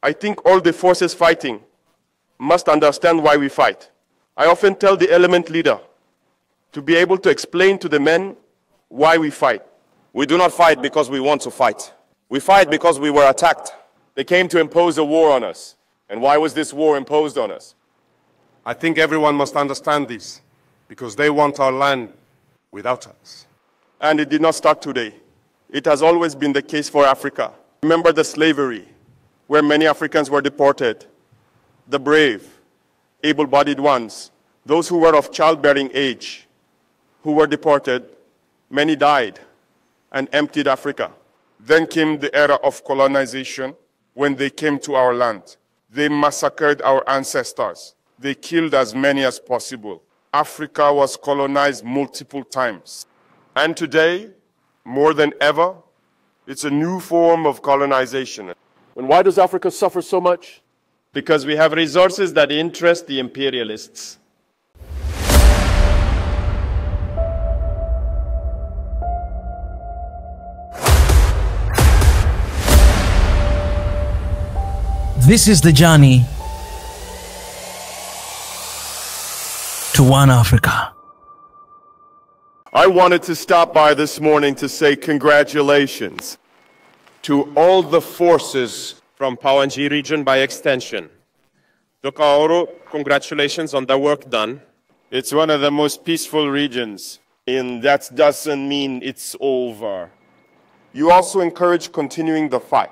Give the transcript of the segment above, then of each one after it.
I think all the forces fighting must understand why we fight. I often tell the element leader to be able to explain to the men why we fight. We do not fight because we want to fight. We fight because we were attacked. They came to impose a war on us. And why was this war imposed on us? I think everyone must understand this, because they want our land without us. And it did not start today. It has always been the case for Africa. Remember the slavery, where many Africans were deported. The brave, able-bodied ones, those who were of childbearing age, who were deported, many died and emptied Africa. Then came the era of colonization, when they came to our land. They massacred our ancestors. They killed as many as possible. Africa was colonized multiple times. And today, more than ever, it's a new form of colonization. And why does Africa suffer so much? Because we have resources that interest the imperialists. This is the journey to one Africa. I wanted to stop by this morning to say congratulations to all the forces From Pawanji region by extension. Dokaoro, congratulations on the work done. It's one of the most peaceful regions, and that doesn't mean it's over. You also encourage continuing the fight.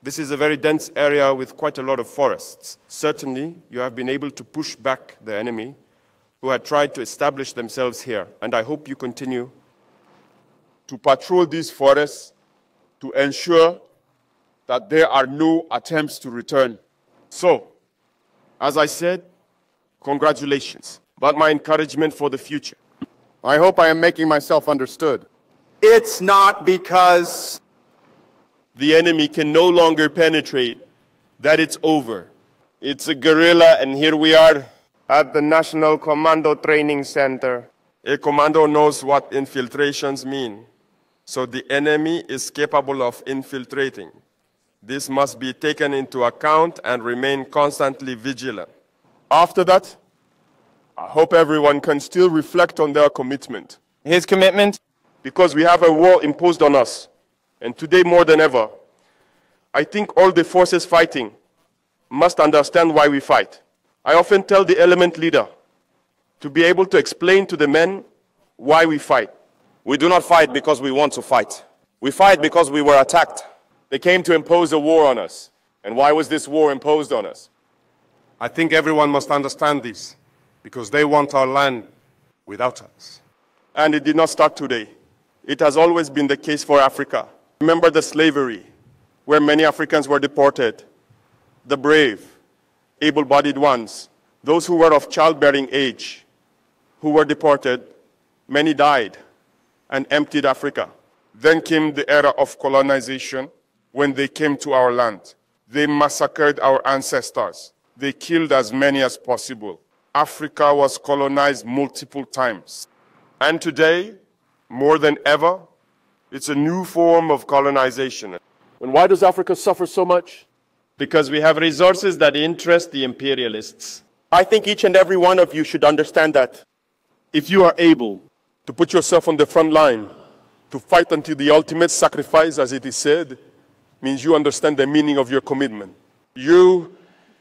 This is a very dense area with quite a lot of forests. Certainly, you have been able to push back the enemy who had tried to establish themselves here, and I hope you continue to patrol these forests to ensure that there are no attempts to return. So, as I said, congratulations, but my encouragement for the future. I hope I am making myself understood. It's not because The enemy can no longer penetrate that it's over. It's a guerrilla, and here we are at the National Commando Training Center. A commando knows what infiltrations mean, so the enemy is capable of infiltrating. This must be taken into account and remain constantly vigilant. After that, I hope everyone can still reflect on their commitment. His commitment? Because we have a war imposed on us, and today more than ever, I think all the forces fighting must understand why we fight. I often tell the element leader to be able to explain to the men why we fight. We do not fight because we want to fight. We fight because we were attacked. They came to impose a war on us. And why was this war imposed on us? I think everyone must understand this, because they want our land without us. And it did not start today. It has always been the case for Africa. Remember the slavery, where many Africans were deported. The brave, able-bodied ones, those who were of childbearing age, who were deported, many died and emptied Africa. Then came the era of colonization, when they came to our land. They massacred our ancestors. They killed as many as possible. Africa was colonized multiple times. And today, more than ever, it's a new form of colonization. And why does Africa suffer so much? Because we have resources that interest the imperialists. I think each and every one of you should understand that. If you are able to put yourself on the front line, to fight until the ultimate sacrifice, as it is said, means you understand the meaning of your commitment. You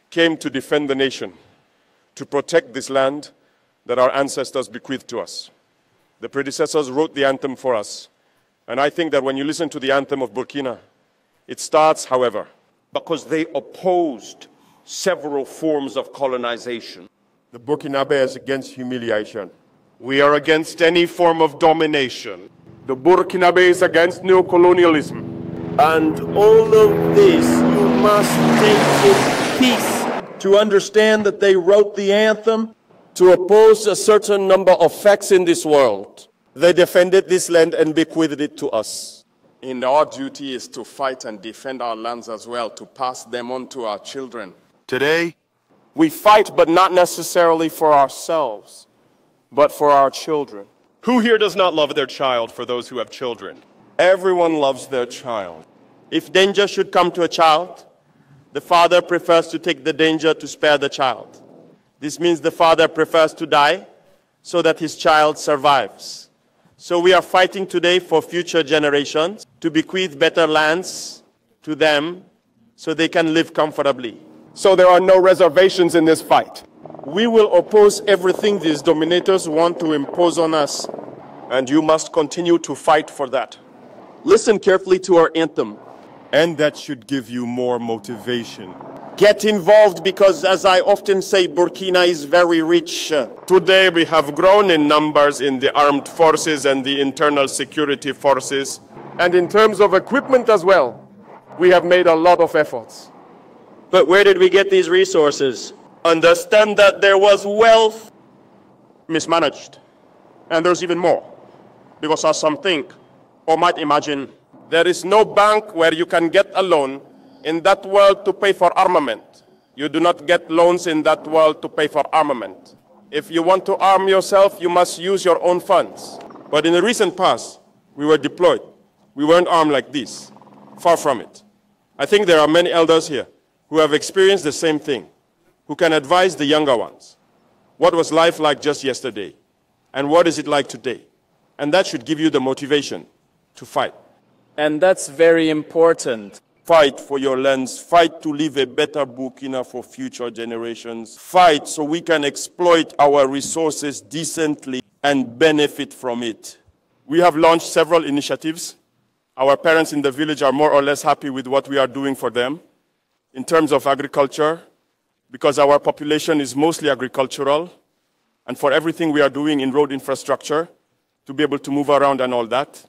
came to defend the nation, to protect this land that our ancestors bequeathed to us. The predecessors wrote the anthem for us. And I think that when you listen to the anthem of Burkina, it starts, however, Because they opposed several forms of colonization. the Burkinabe is against humiliation. We are against any form of domination. The Burkinabe is against neocolonialism. And all of this, you must take in peace to understand that they wrote the anthem to oppose a certain number of facts in this world. They defended this land and bequeathed it to us. And our duty is to fight and defend our lands as well, to pass them on to our children. Today, We fight, but not necessarily for ourselves, but for our children. Who here does not love their child for those who have children? Everyone loves their child. If danger should come to a child, the father prefers to take the danger to spare the child. This means the father prefers to die so that his child survives. So we are fighting today for future generations to bequeath better lands to them so they can live comfortably. So there are no reservations in this fight. We will oppose everything these dominators want to impose on us. And you must continue to fight for that. Listen carefully to our anthem. And that should give you more motivation. Get involved because, as I often say, Burkina is very rich. Today we have grown in numbers in the armed forces and the internal security forces. And in terms of equipment as well, we have made a lot of efforts. But where did we get these resources? Understand that there was wealth mismanaged. And there's even more. Because as some think, or might imagine, there is no bank where you can get a loan in that world to pay for armament. You do not get loans in that world to pay for armament. If you want to arm yourself, you must use your own funds. But in the recent past, we were deployed. We weren't armed like this. Far from it. I think there are many elders here who have experienced the same thing, who can advise the younger ones. What was life like just yesterday? And what is it like today? And that should give you the motivation to fight. And that's very important. Fight for your lands. Fight to leave a better Burkina for future generations. Fight so we can exploit our resources decently and benefit from it. We have launched several initiatives. Our parents in the village are more or less happy with what we are doing for them in terms of agriculture, because our population is mostly agricultural, and for everything we are doing in road infrastructure, to be able to move around and all that.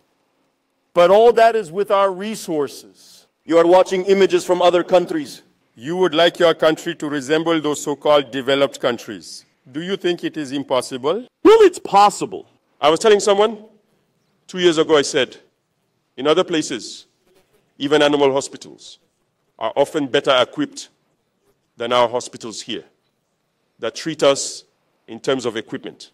But all that is with our resources. You are watching images from other countries. You would like your country to resemble those so-called developed countries. Do you think it is impossible? Well, it's possible. I was telling someone 2 years ago, I said, in other places, even animal hospitals are often better equipped than our hospitals here that treat us in terms of equipment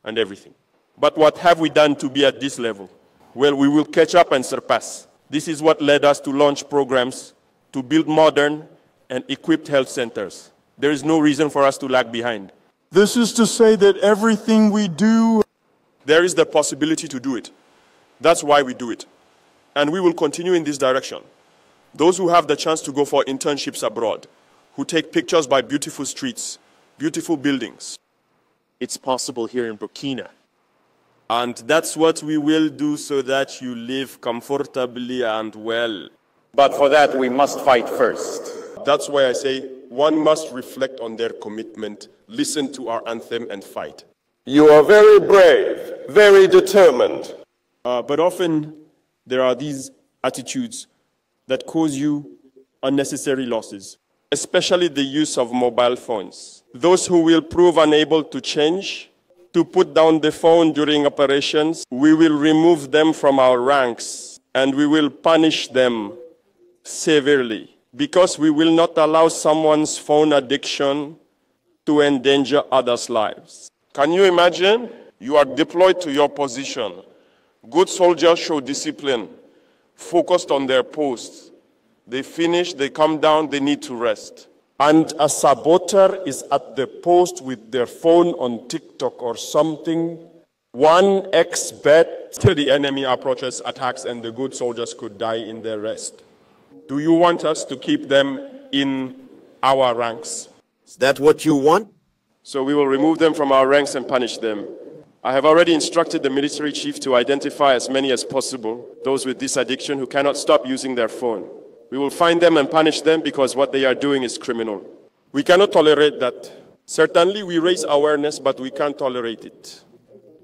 and everything. But what have we done to be at this level? Well, we will catch up and surpass. This is what led us to launch programs to build modern and equipped health centers. There is no reason for us to lag behind. This is to say that everything we do... There is the possibility to do it. That's why we do it. And we will continue in this direction. Those who have the chance to go for internships abroad, who take pictures by beautiful streets, beautiful buildings. It's possible here in Burkina. And that's what we will do so that you live comfortably and well. But for that, we must fight first. That's why I say one must reflect on their commitment, listen to our anthem and fight. You are very brave, very determined. But often there are these attitudes that cause you unnecessary losses, especially the use of mobile phones. Those who will prove unable to change, to put down the phone during operations, we will remove them from our ranks and we will punish them severely because we will not allow someone's phone addiction to endanger others' lives. Can you imagine? You are deployed to your position. Good soldiers show discipline, focused on their posts. They finish, they come down, they need to rest. And a saboteur is at the post with their phone on TikTok or something. 1x bet till the enemy approaches, attacks, and the good soldiers could die in their rest. Do you want us to keep them in our ranks? Is that what you want? So we will remove them from our ranks and punish them. I have already instructed the military chief to identify as many as possible, those with this addiction who cannot stop using their phone. We will find them and punish them because what they are doing is criminal. We cannot tolerate that. Certainly we raise awareness, but we can't tolerate it.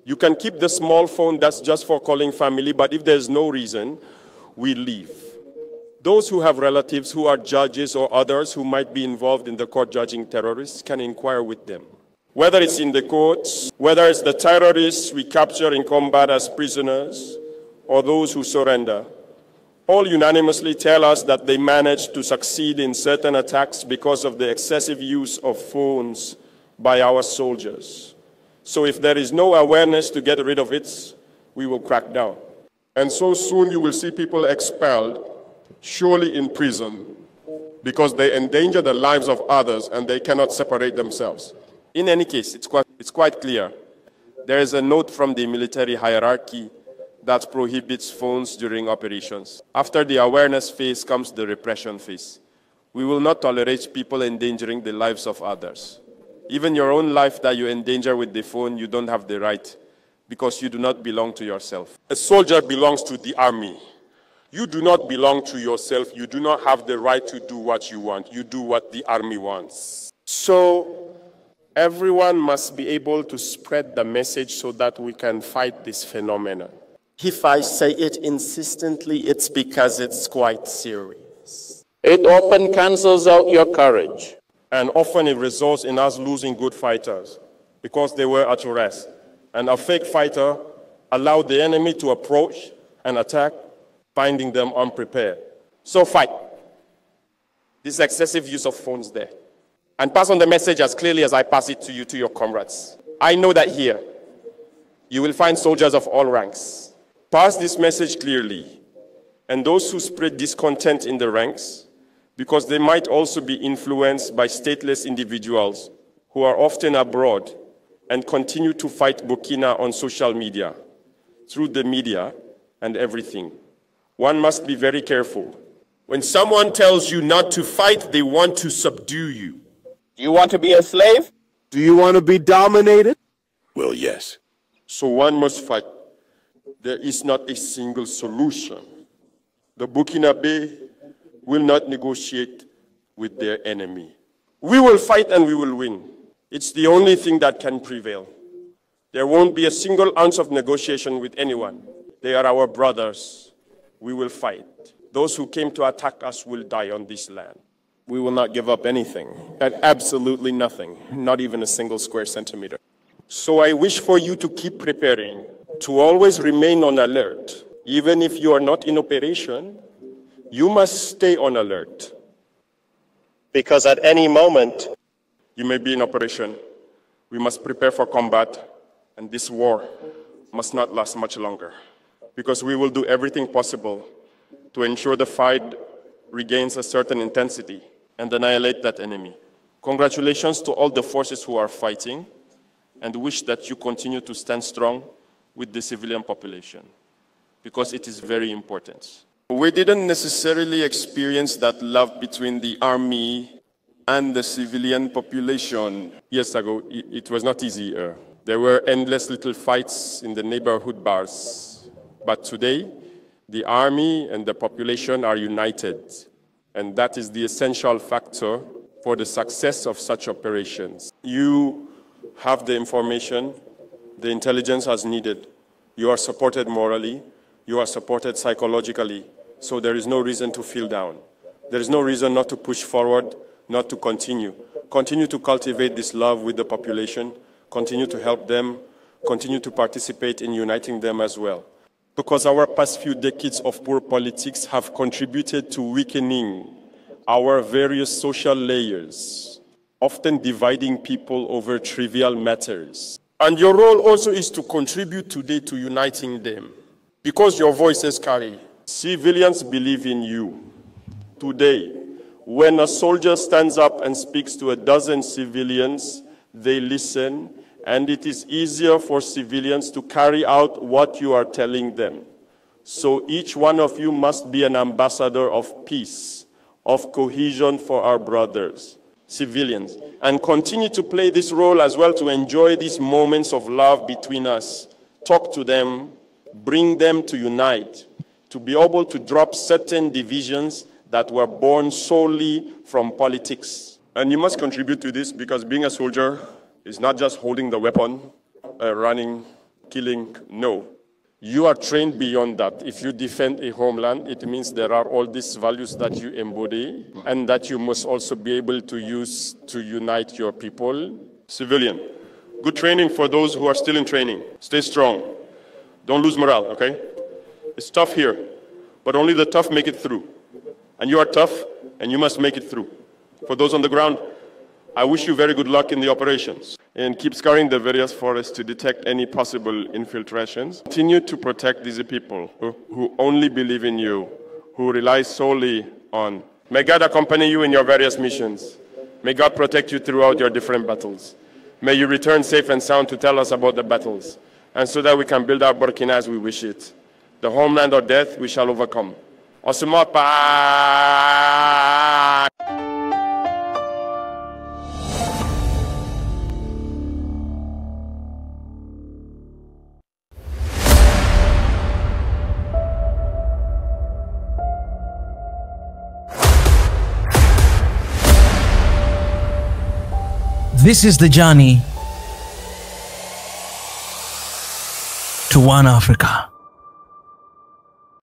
You can keep the small phone that's just for calling family, but if there's no reason, we leave. Those who have relatives who are judges or others who might be involved in the court judging terrorists can inquire with them. Whether it's in the courts, whether it's the terrorists we capture in combat as prisoners, or those who surrender, all unanimously tell us that they managed to succeed in certain attacks because of the excessive use of phones by our soldiers. So if there is no awareness to get rid of it, we will crack down. And so soon you will see people expelled, surely in prison, because they endanger the lives of others and they cannot separate themselves. In any case, it's quite clear. There is a note from the military hierarchy that prohibits phones during operations. After the awareness phase comes the repression phase. We will not tolerate people endangering the lives of others. Even your own life that you endanger with the phone, you don't have the right, because you do not belong to yourself. A soldier belongs to the army. You do not belong to yourself. You do not have the right to do what you want. You do what the army wants. So everyone must be able to spread the message so that we can fight this phenomenon. If I say it insistently, it's because it's quite serious. It often cancels out your courage. And often it results in us losing good fighters because they were at rest. And a fake fighter allowed the enemy to approach and attack, finding them unprepared. So fight. This excessive use of phones there. And pass on the message as clearly as I pass it to you, to your comrades. I know that here, you will find soldiers of all ranks. Pass this message clearly. And those who spread discontent in the ranks, because they might also be influenced by stateless individuals who are often abroad and continue to fight Burkina on social media, through the media and everything. One must be very careful. When someone tells you not to fight, they want to subdue you. Do you want to be a slave? Do you want to be dominated? Well, yes. So one must fight. There is not a single solution. The Burkinabe will not negotiate with their enemy. We will fight and we will win. It's the only thing that can prevail. There won't be a single ounce of negotiation with anyone. They are our brothers. We will fight. Those who came to attack us will die on this land. We will not give up anything, absolutely nothing, not even a single square centimeter. So I wish for you to keep preparing, to always remain on alert. Even if you are not in operation, you must stay on alert. Because at any moment, you may be in operation. We must prepare for combat, and this war must not last much longer. Because we will do everything possible to ensure the fight regains a certain intensity and annihilate that enemy. Congratulations to all the forces who are fighting, and wish that you continue to stand strong with the civilian population, because it is very important. We didn't necessarily experience that love between the army and the civilian population years ago. It was not easy. There were endless little fights in the neighborhood bars. But today, the army and the population are united. And that is the essential factor for the success of such operations. You have the information, the intelligence as needed. You are supported morally. You are supported psychologically. So there is no reason to feel down. There is no reason not to push forward, not to continue. Continue to cultivate this love with the population. Continue to help them. Continue to participate in uniting them as well. Because our past few decades of poor politics have contributed to weakening our various social layers, often dividing people over trivial matters. And your role also is to contribute today to uniting them, because your voices carry. Civilians believe in you. Today, when a soldier stands up and speaks to a dozen civilians, they listen, and it is easier for civilians to carry out what you are telling them. So each one of you must be an ambassador of peace, of cohesion for our brothers, civilians, and continue to play this role as well, to enjoy these moments of love between us. Talk to them, bring them to unite, to be able to drop certain divisions that were born solely from politics. And you must contribute to this, because being a soldier is not just holding the weapon, running, killing. No. You are trained beyond that. If you defend a homeland, it means there are all these values that you embody and that you must also be able to use to unite your people. Civilian, good training for those who are still in training. Stay strong. Don't lose morale, okay? It's tough here, but only the tough make it through. And you are tough, and you must make it through. For those on the ground, I wish you very good luck in the operations. And keep scouring the various forests to detect any possible infiltrations. Continue to protect these people who only believe in you, who rely solely on May God accompany you in your various missions. May God protect you throughout your different battles. May you return safe and sound to tell us about the battles, and so that we can build our Burkina as we wish it. The homeland or death, we shall overcome. Osumapa! This is the journey to one Africa.